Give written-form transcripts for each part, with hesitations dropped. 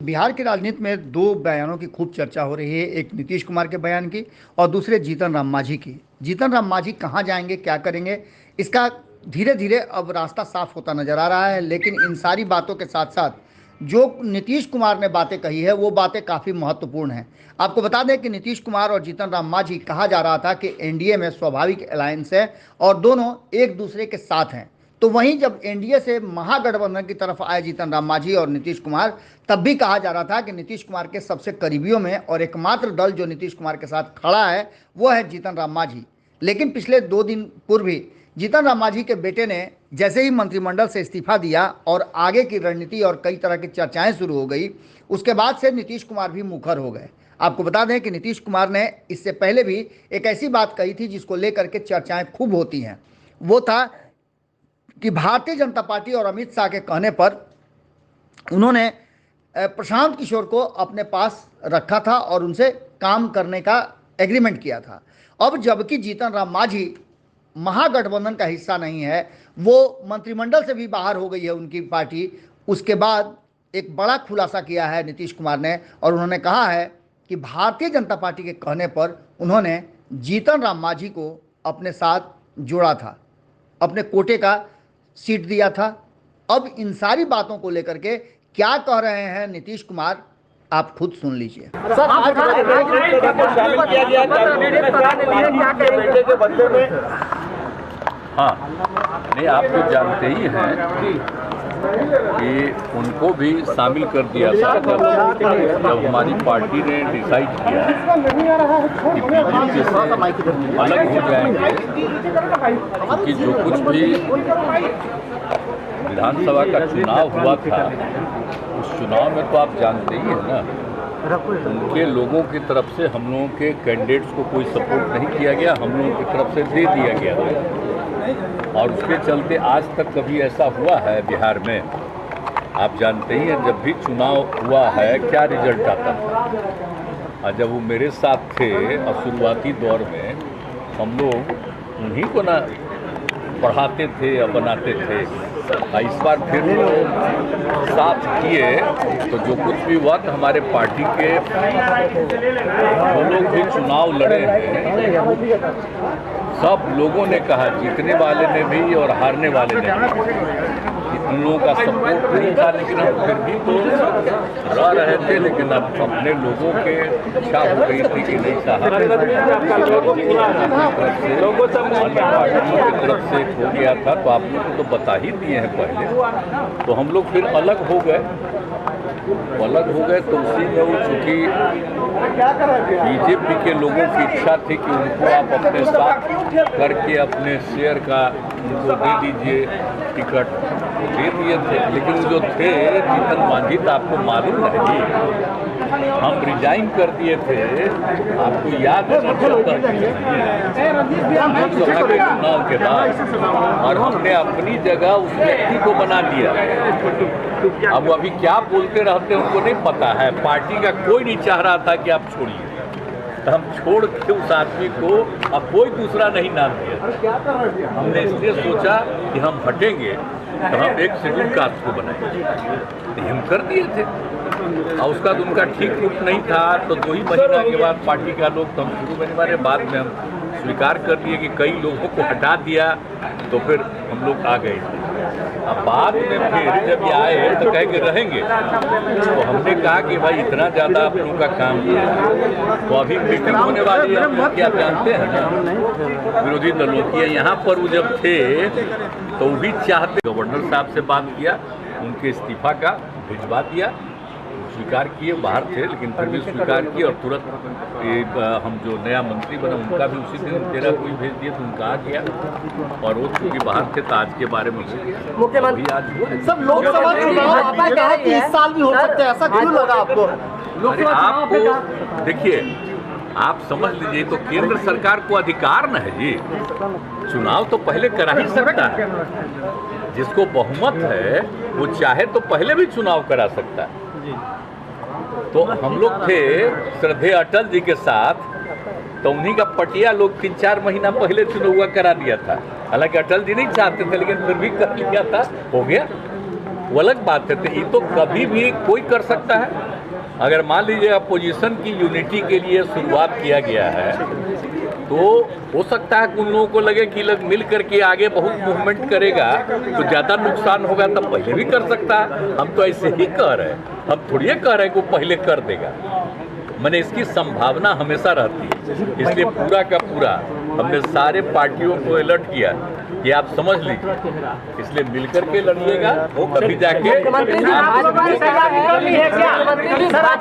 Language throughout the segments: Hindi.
बिहार की राजनीति में दो बयानों की खूब चर्चा हो रही है। एक नीतीश कुमार के बयान की और दूसरे जीतन राम मांझी की। जीतन राम मांझी कहाँ जाएंगे, क्या करेंगे, इसका धीरे धीरे अब रास्ता साफ होता नजर आ रहा है। लेकिन इन सारी बातों के साथ साथ जो नीतीश कुमार ने बातें कही है वो बातें काफ़ी महत्वपूर्ण हैं। आपको बता दें कि नीतीश कुमार और जीतन राम मांझी, कहा जा रहा था कि एनडीए में स्वाभाविक अलायंस है और दोनों एक दूसरे के साथ हैं। तो वहीं जब एनडीए से महागठबंधन की तरफ आए जीतन राम मांझी और नीतीश कुमार, तब भी कहा जा रहा था कि नीतीश कुमार के सबसे करीबियों में और एकमात्र दल जो नीतीश कुमार के साथ खड़ा है वो है जीतन राम मांझी। लेकिन पिछले 2 दिन पूर्व ही जीतन राम मांझी के बेटे ने जैसे ही मंत्रिमंडल से इस्तीफा दिया और आगे की रणनीति और कई तरह की चर्चाएं शुरू हो गई, उसके बाद से नीतीश कुमार भी मुखर हो गए। आपको बता दें कि नीतीश कुमार ने इससे पहले भी एक ऐसी बात कही थी जिसको लेकर के चर्चाएं खूब होती हैं। वो था कि भारतीय जनता पार्टी और अमित शाह के कहने पर उन्होंने प्रशांत किशोर को अपने पास रखा था और उनसे काम करने का एग्रीमेंट किया था। अब जबकि जीतन राम मांझी महागठबंधन का हिस्सा नहीं है, वो मंत्रिमंडल से भी बाहर हो गई है उनकी पार्टी, उसके बाद एक बड़ा खुलासा किया है नीतीश कुमार ने और उन्होंने कहा है कि भारतीय जनता पार्टी के कहने पर उन्होंने जीतन राम मांझी को अपने साथ जोड़ा था, अपने कोटे का सीट दिया था। अब इन सारी बातों को लेकर के क्या कह रहे हैं नीतीश कुमार, आप खुद सुन लीजिए। सर, आज शामिल किया गया बेटे के बदले में। हाँ, नहीं, आप तो जानते ही हैं कि उनको भी शामिल कर दिया था जब हमारी पार्टी ने डिसाइड किया कि बीजेपी से अलग हो जाएंगे, क्योंकि जो कुछ भी विधानसभा का चुनाव हुआ था उस चुनाव में तो आप जानते ही हैं ना, उनके लोगों की तरफ से हम लोगों के कैंडिडेट्स को कोई सपोर्ट नहीं किया गया, हम लोगों की तरफ से दे दिया गया। और उसके चलते आज तक कभी ऐसा हुआ है बिहार में, आप जानते ही हैं, जब भी चुनाव हुआ है क्या रिजल्ट आता था। और जब वो मेरे साथ थे और शुरुआती दौर में हम लोग उन्हीं को ना पढ़ाते थे और बनाते थे। इस बार फिर वो साथ किए तो जो कुछ भी हुआ तो हमारे पार्टी के जो लोग भी चुनाव लड़े हैं सब लोगों ने कहा, जीतने वाले ने भी और हारने वाले ने भी, उन लोगों का सपोर्ट नहीं था, लेकिन हम फिर भी तो रह रहे थे। लेकिन अब अपने लोगों के इच्छा हो गई थी कि नहीं साहब, अन्य पार्टियों की तरफ से हो गया था तो आप लोग तो बता ही दिए हैं पहले। तो हम लोग फिर अलग हो गए तो उसी में वो चूँकि बीजेपी के लोगों की इच्छा थी कि उनको आप अपने साथ करके अपने शेयर का उनको दे दीजिए टिकट, दे दिए थे। लेकिन जो थे जीतन मांझी, तो आपको मालूम है हम रिजाइन कर दिए थे, आपको याद है लोकसभा के चुनाव के बाद, और हमने अपनी जगह उस व्यक्ति को बना दिया। अब अभी क्या बोलते रहते हैं उनको नहीं पता है, पार्टी का कोई नहीं चाह रहा था कि आप छोड़िए, तो हम छोड़ के उस आदमी को अब कोई दूसरा नहीं नाम दिया। हमने इसलिए सोचा कि हम हटेंगे तो हम एक शेड्यूल कास्ट को बनाएंगे, तो हम कर दिए थे। और उसका तो उनका ठीक रूप नहीं था, तो 2 ही महीना के बाद पार्टी का लोग, तो हम शुरू में हमारे बाद में हम स्वीकार कर दिए कि कई लोगों को हटा दिया, तो फिर हम लोग आ गए। अब बाद में फिर जब ये आए तो कहे कि रहेंगे, तो हमने कहा कि भाई इतना ज़्यादा आप लोगों का काम किया, तो अभी मीटिंग होने वाली है, क्या जानते हैं ना विरोधी दलों की, यहाँ पर वो जब थे तो वो भी चाहते, गवर्नर साहब से बात किया, उनके इस्तीफा का भिजवा दिया, स्वीकार किए, बाहर थे लेकिन फिर भी स्वीकार किए। और तुरंत हम जो नया मंत्री बना उनका भी उसी दिन 13 को ही भेज दिए, तो उनका आ गया। और वो चूँकि बाहर थे तो आज के बारे में मुख्यमंत्री आज सब लोकसभा चुनाव आपने कहा कि इस साल भी हो सकते हैं, ऐसा क्यों लगा आपको? आपको देखिए, आप समझ लीजिए, तो केंद्र सरकार को अधिकार न है जी, चुनाव तो पहले करा ही सकता है, जिसको बहुमत है वो चाहे तो पहले भी चुनाव करा सकता है। तो हम लोग थे श्रद्धेय अटल जी के साथ, तो उन्हीं का पटिया लोग 3-4 महीना पहले चुनाव करा दिया था। हालांकि अटल जी नहीं चाहते थे, लेकिन फिर भी कर लिया था, हो गया, वो अलग बात है। तो ये तो कभी भी कोई कर सकता है। अगर मान लीजिए अपोजिशन की यूनिटी के लिए शुरुआत किया गया है तो हो सकता है कि उन लोगों को लगे कि लोग मिल करके आगे बहुत मूवमेंट करेगा तो ज़्यादा नुकसान होगा, तब पहले भी कर सकता है। हम तो ऐसे ही कह रहे हैं, हम थोड़ी कह रहे हैं कि वो पहले कर देगा। मैंने इसकी संभावना हमेशा रहती है, इसलिए पूरा का पूरा हमने सारे पार्टियों को अलर्ट किया कि आप समझ लीजिए, इसलिए मिलकर के लड़िएगा, तभी जाके एक साथ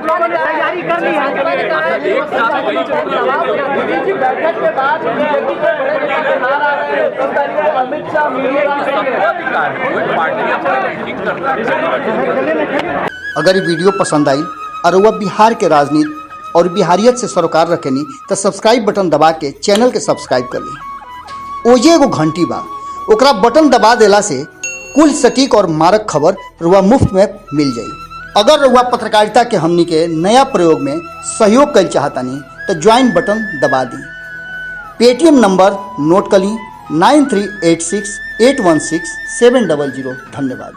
अमित शाह पार्टी अगर ये वीडियो पसंद आई और वह बिहार के राजनीति और बिहारियत से सरोकार रखेनी तो सब्सक्राइब बटन दबा के चैनल के सब्सक्राइब कर ली। ओजे एगो घंटी बा, ओकरा बटन दबा देला से कुल सटीक और मारक खबर रुआ मुफ्त में मिल जाई। अगर रुआ पत्रकारिता के हमनी के नया प्रयोग में सहयोग कर चाहतानी तो ज्वाइन बटन दबा दी। पेटीएम नंबर नोट कर ली 9386816700। धन्यवाद।